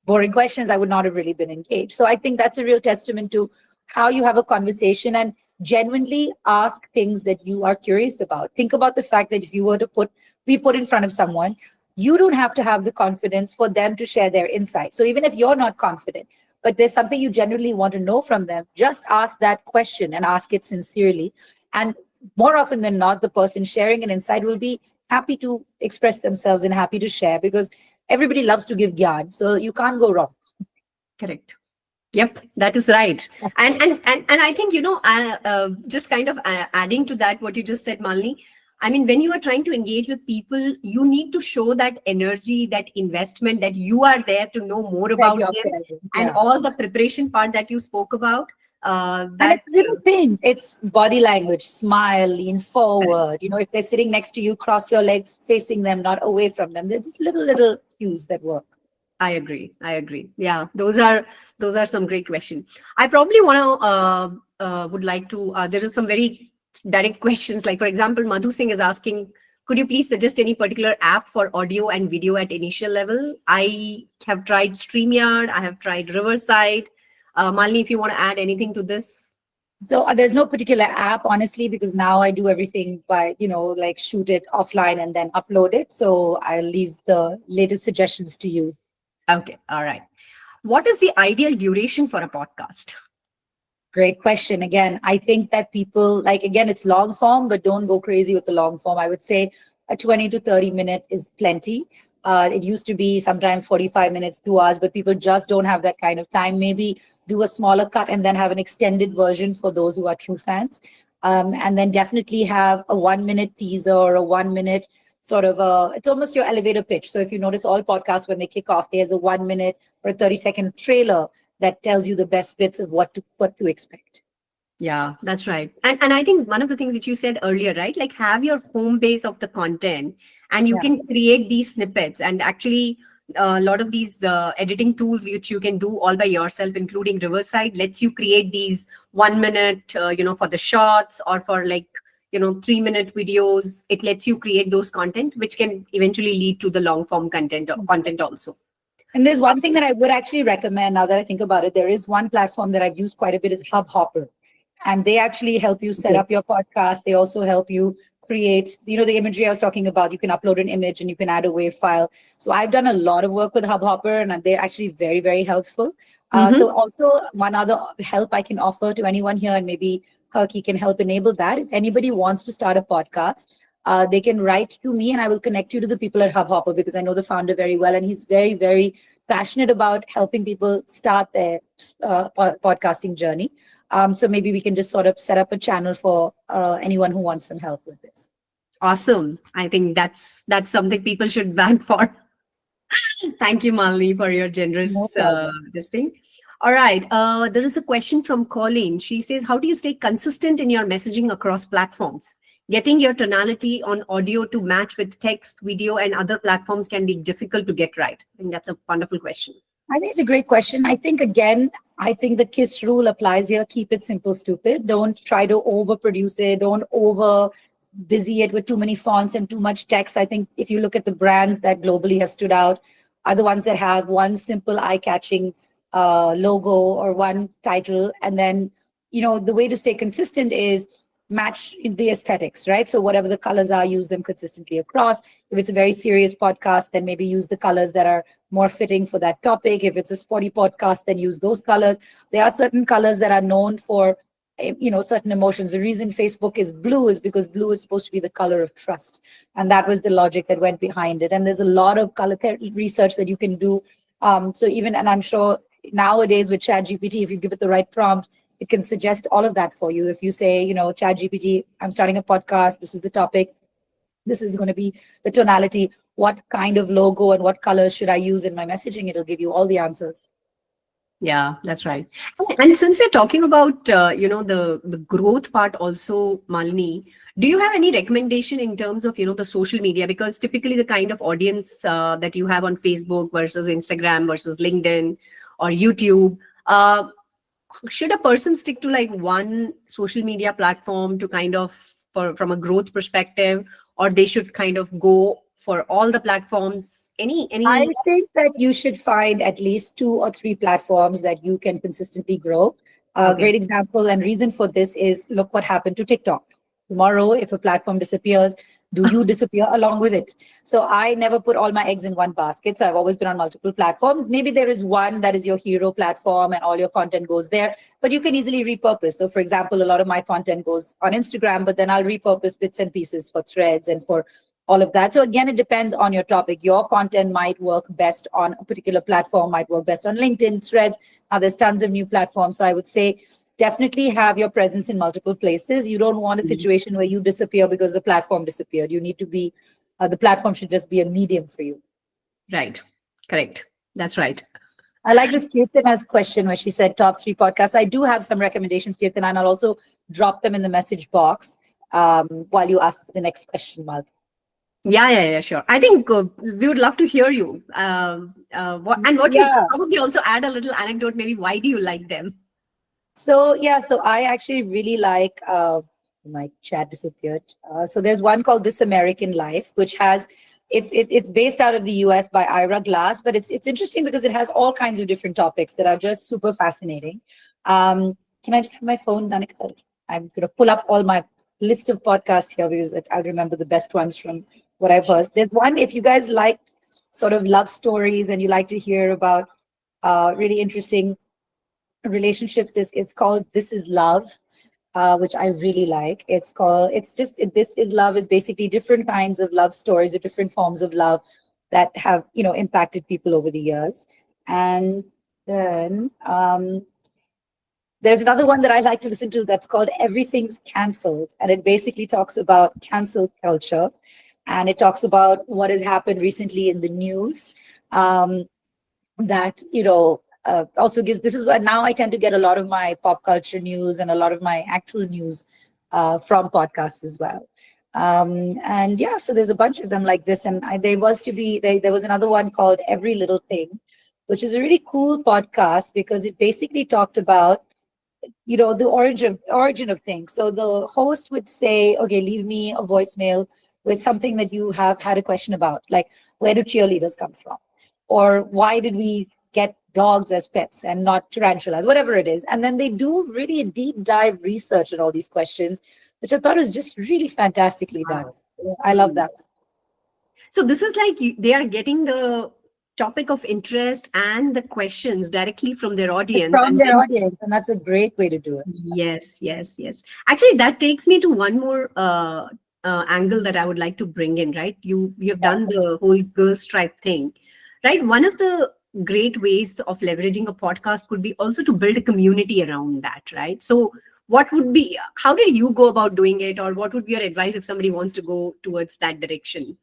boring questions, I would not have really been engaged. So I think that's a real testament to how you have a conversation and genuinely ask things that you are curious about. Think about the fact that if you were to be put in front of someone, you don't have to have the confidence for them to share their insight. So even if you're not confident, but there's something you genuinely want to know from them, just ask that question and ask it sincerely. And more often than not, the person sharing an insight will be happy to express themselves and happy to share because everybody loves to give gyan. So you can't go wrong. correct. Yep, that is right. And I think, just kind of adding to that, what you just said, Malini, I mean, when you are trying to engage with people, you need to show that energy, that investment, that you are there to know more That about you're them, present. and Yeah. all the preparation part that you spoke about. And That it's little things. It's body language, smile, lean forward. If they're sitting next to you, cross your legs facing them, not away from them. There's just little cues that work. I agree. I agree. Yeah, those are some great questions. I probably want to would like to. There are some very direct questions. Like for example, Madhu Singh is asking, could you please suggest any particular app for audio and video at initial level? I have tried StreamYard. I have tried Riverside. Malini, if you want to add anything to this. So there's no particular app, honestly, because now I do everything by, like shoot it offline and then upload it. So I'll leave the latest suggestions to you. Okay. All right. What is the ideal duration for a podcast? Great question. Again, I think that people again, it's long form, but don't go crazy with the long form. I would say a 20 to 30 minute is plenty. It used to be sometimes 45 minutes, 2 hours, but people just don't have that kind of time. Maybe do a smaller cut and then have an extended version for those who are true fans. And then definitely have a 1 minute teaser or a 1 minute sort of it's almost your elevator pitch. So if you notice all podcasts, when they kick off, there's a 1 minute or a 30-second trailer that tells you the best bits of what to expect. Yeah, that's right. And I think one of the things which you said earlier, right? Like have your home base of the content and you Yeah. can create these snippets, and actually a lot of these editing tools which you can do all by yourself, including Riverside, lets you create these 1 minute, for the shots, or for 3 minute videos. It lets you create those content, which can eventually lead to the long form content also. And there's one thing that I would actually recommend now that I think about it. There is one platform that I've used quite a bit is Hubhopper. And they actually help you set Okay. up your podcast. They also help you create, the imagery I was talking about. You can upload an image and you can add a WAV file. So I've done a lot of work with Hubhopper and they're actually very, very helpful. Mhm. So also one other help I can offer to anyone here, and maybe HerKey can help enable that. If anybody wants to start a podcast, they can write to me and I will connect you to the people at Hubhopper, because I know the founder very well and he's very, very passionate about helping people start their podcasting journey. So maybe we can just sort of set up a channel for anyone who wants some help with this. Awesome. I think that's something people should bank for. Thank you, Malini, for your generous No problem. this thing. All right. There is a question from Colleen. She says, how do you stay consistent in your messaging across platforms? Getting your tonality on audio to match with text, video, and other platforms can be difficult to get right. I think that's a wonderful question. I think it's a great question. I think, again, I think the KISS rule applies here. Keep it simple, stupid. Don't try to overproduce it. Don't over busy it with too many fonts and too much text. I think if you look at the brands that globally have stood out, are the ones that have one simple eye-catching logo or one title. And then, the way to stay consistent is match the aesthetics, right? So whatever the colors are, use them consistently across. If it's a very serious podcast, then maybe use the colors that are more fitting for that topic. If it's a sporty podcast, then use those colors. There are certain colors that are known for, certain emotions. The reason Facebook is blue is because blue is supposed to be the color of trust. And that was the logic that went behind it. And there's a lot of color research that you can do. And I'm sure nowadays with ChatGPT, if you give it the right prompt, it can suggest all of that for you. If you say, ChatGPT, I'm starting a podcast, this is the topic, this is going to be the tonality, what kind of logo and what colors should I use in my messaging, it'll give you all the answers. Yeah, that's right. And since we're talking about, the growth part also, Malini, do you have any recommendation in terms of, the social media? Because typically the kind of audience that you have on Facebook versus Instagram versus LinkedIn or YouTube, should a person stick to like one social media platform to kind of, from a growth perspective, or they should kind of go for all the platforms? Any? I think that you should find at least 2 or 3 platforms that you can consistently grow. Great example and reason for this is, look what happened to TikTok. Tomorrow, if a platform disappears, do you disappear along with it? So I never put all my eggs in one basket. So I've always been on multiple platforms. Maybe there is one that is your hero platform and all your content goes there, but you can easily repurpose. So for example, a lot of my content goes on Instagram, but then I'll repurpose bits and pieces for threads and for all of that. So again, it depends on your topic. Your content might work best on a particular platform, might work best on LinkedIn, threads. Now there's tons of new platforms. So I would say definitely have your presence in multiple places. You don't want a situation where you disappear because the platform disappeared. You need to be, the platform should just be a medium for you. Right. Correct. That's right. I like this Kirtana's question where she said top 3 podcasts. I do have some recommendations, Kirtana, and I'll also drop them in the message box while you ask the next question, Malthi. Yeah, sure. I think we would love to hear you. What you probably also add a little anecdote, maybe why do you like them? So I actually really like, my chat disappeared. So there's one called This American Life, which has, it's based out of the US by Ira Glass, but it's interesting because it has all kinds of different topics that are just super fascinating. Can I just have my phone, Danika? I'm going to pull up all my list of podcasts here because I'll remember the best ones from what I've heard. There's one, if you guys like sort of love stories and you like to hear about really interesting relationships, it's called This Is Love, which I really like. This Is Love is basically different kinds of love stories or different forms of love that have, impacted people over the years. And then there's another one that I like to listen to that's called Everything's Cancelled. And it basically talks about cancel culture. And it talks about what has happened recently in the news that, also gives, this is where now I tend to get a lot of my pop culture news and a lot of my actual news from podcasts as well. So there's a bunch of them like this. And there was another one called Every Little Thing, which is a really cool podcast because it basically talked about, the origin of things. So the host would say, okay, leave me a voicemail with something that you have had a question about, like where do cheerleaders come from? Or why did we get dogs as pets and not tarantulas, whatever it is. And then they do really a deep dive research on all these questions, which I thought was just really fantastically done. I love that. So this is like they are getting the topic of interest and the questions directly from their audience. And that's a great way to do it. Yes. Actually, that takes me to one more angle that I would like to bring in, right? You've done the whole girl stripe thing, right? One of the great ways of leveraging a podcast could be also to build a community around that, right? So how did you go about doing it, or what would be your advice if somebody wants to go towards that direction?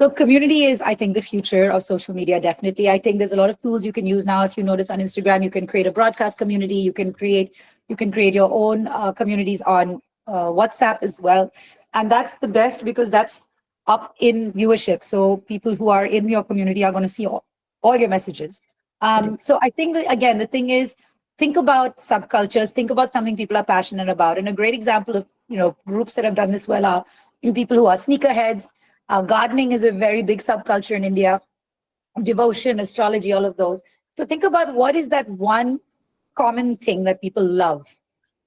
So community is, I think, the future of social media, definitely. I think there's a lot of tools you can use now. If you notice on Instagram, you can create a broadcast community. You can create your own communities on WhatsApp as well. And that's the best because that's up in viewership. So people who are in your community are going to see all your messages. So I think that, again, the thing is, think about subcultures, think about something people are passionate about. And a great example of, groups that have done this well are people who are sneakerheads. Gardening is a very big subculture in India. Devotion, astrology, all of those. So think about what is that one common thing that people love,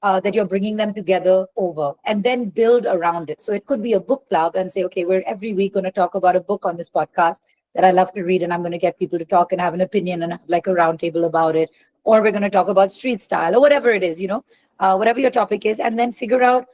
that you're bringing them together over, and then build around it. So it could be a book club and say, okay, we're every week going to talk about a book on this podcast that I love to read, and I'm going to get people to talk and have an opinion and have like a roundtable about it. Or we're going to talk about street style or whatever it is, whatever your topic is, and then figure out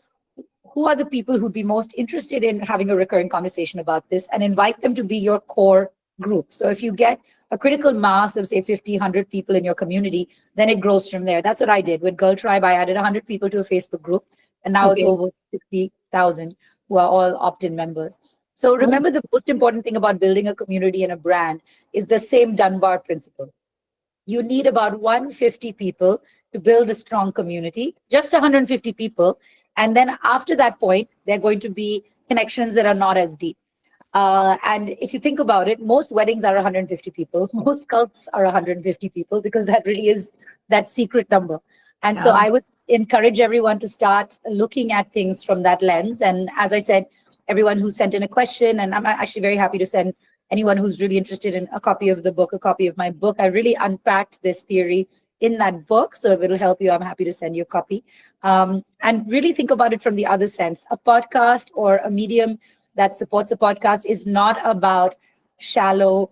who are the people who'd be most interested in having a recurring conversation about this and invite them to be your core group. So if you get a critical mass of say 50, 100 people in your community, then it grows from there. That's what I did. With Girl Tribe, I added 100 people to a Facebook group, and now it's over 60,000 who are all opt-in members. So remember, the most important thing about building a community and a brand is the same Dunbar principle. You need about 150 people to build a strong community, just 150 people. And then after that point, there are going to be connections that are not as deep. And if you think about it, most weddings are 150 people. Most cults are 150 people, because that really is that secret number. And so I would encourage everyone to start looking at things from that lens. And as I said, everyone who sent in a question, and I'm actually very happy to send anyone who's really interested in a copy of the book, a copy of my book. I really unpacked this theory in that book. So if it'll help you, I'm happy to send you a copy. And really think about it from the other sense. A podcast or a medium that supports a podcast is not about shallow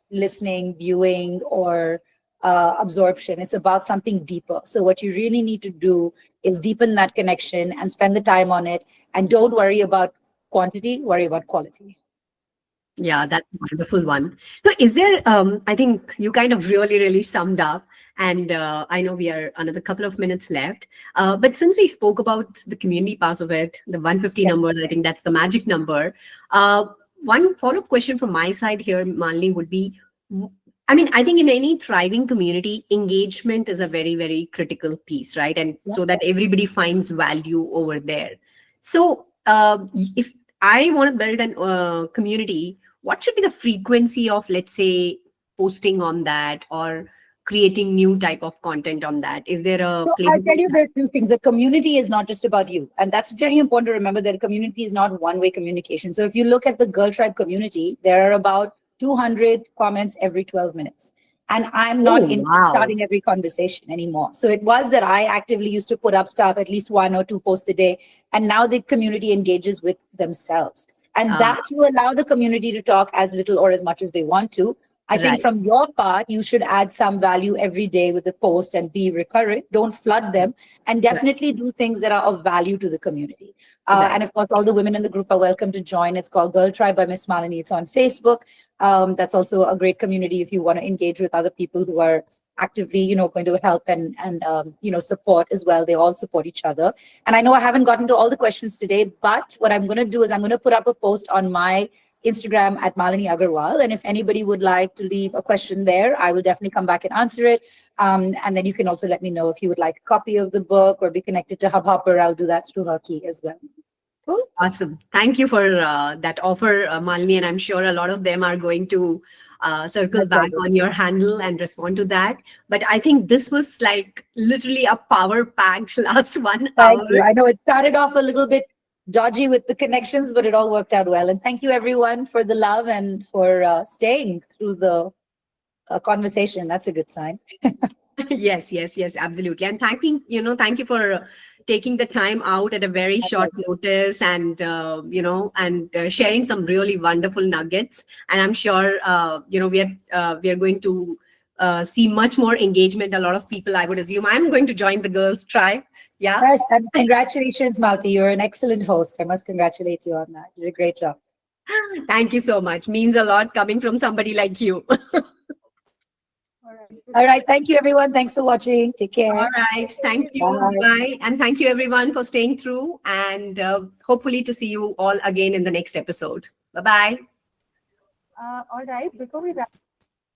listening, viewing, or absorption. It's about something deeper. So what you really need to do is deepen that connection and spend the time on it. And don't worry about quantity, worry about quality. Yeah, that's a wonderful one. So is there, I think you kind of really, really summed up, and I know we are another couple of minutes left. But since we spoke about the community part of it, the 150 numbers, I think that's the magic number. One follow-up question from my side here, Malini, would be, I mean, I think in any thriving community, engagement is a very, very critical piece, right? And so that everybody finds value over there. So if I want to build a community, what should be the frequency of, let's say, posting on that or creating new type of content on that? Is there a So I'll tell you, there are two things. A community is not just about you. And that's very important to remember, that a community is not one-way communication. So if you look at the Girl Tribe community, there are about 200 comments every 12 minutes. And I'm not starting every conversation anymore. So it was that I actively used to put up stuff, at least 1 or 2 posts a day. And now the community engages with themselves. And that will allow the community to talk as little or as much as they want to. I think from your part, you should add some value every day with the post and be recurrent. Don't flood them, and definitely do things that are of value to the community. And of course, all the women in the group are welcome to join. It's called Girl Tribe by Miss Malini. It's on Facebook. That's also a great community if you want to engage with other people who are actively, going to help and support as well. They all support each other. And I know I haven't gotten to all the questions today, but what I'm going to do is I'm going to put up a post on my Instagram at Malini Agarwal. And if anybody would like to leave a question there, I will definitely come back and answer it. And then you can also let me know if you would like a copy of the book or be connected to Hubhopper. I'll do that through HerKey as well. Cool. Awesome. Thank you for that offer, Malini. And I'm sure a lot of them are going to circle back on your handle and respond to that. But I think this was like literally a power-packed last 1 hour. Thank you. I know it started off a little bit dodgy with the connections, but it all worked out well. And thank you everyone for the love and for staying through the conversation. That's a good sign. Yes, absolutely. And thank you for taking the time out at a very short notice and, sharing some really wonderful nuggets. And I'm sure, we are going to see much more engagement. A lot of people, I would assume, I'm going to join the Girls Tribe. Yeah. Yes, and congratulations, Malthi. You're an excellent host. I must congratulate you on that. You did a great job. Thank you so much. Means a lot coming from somebody like you. All right. Thank you, everyone. Thanks for watching. Take care. All right. Thank you. Bye. And thank you, everyone, for staying through. And hopefully to see you all again in the next episode. Bye-bye. All right. Before we wrap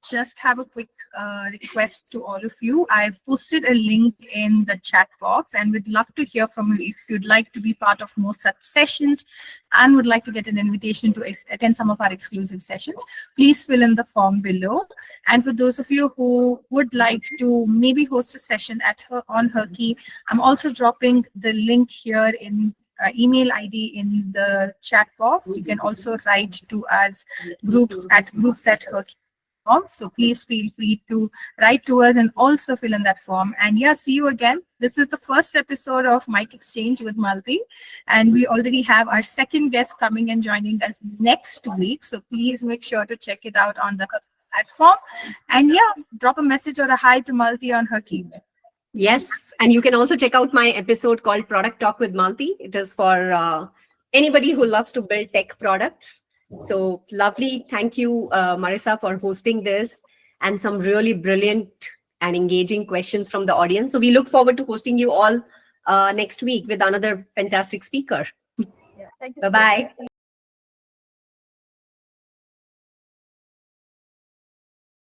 just have a quick request to all of you. I've posted a link in the chat box and would love to hear from you if you'd like to be part of more such sessions and would like to get an invitation to attend some of our exclusive sessions. Please fill in the form below. And for those of you who would like to maybe host a session on HerKey, I'm also dropping the link here in email ID in the chat box. You can also write to us groups@HerKey.com. So please feel free to write to us and also fill in that form. And yeah, see you again. This is the first episode of Mic Exchange with Malthi, and we already have our second guest coming and joining us next week. So please make sure to check it out on the platform. And yeah, drop a message or a hi to Malthi on HerKey. Yes, and you can also check out my episode called Product Talk with Malthi. It is for anybody who loves to build tech products. So lovely. Thank you, Marissa, for hosting this and some really brilliant and engaging questions from the audience. So we look forward to hosting you all next week with another fantastic speaker. Yeah, thank you. Bye-bye.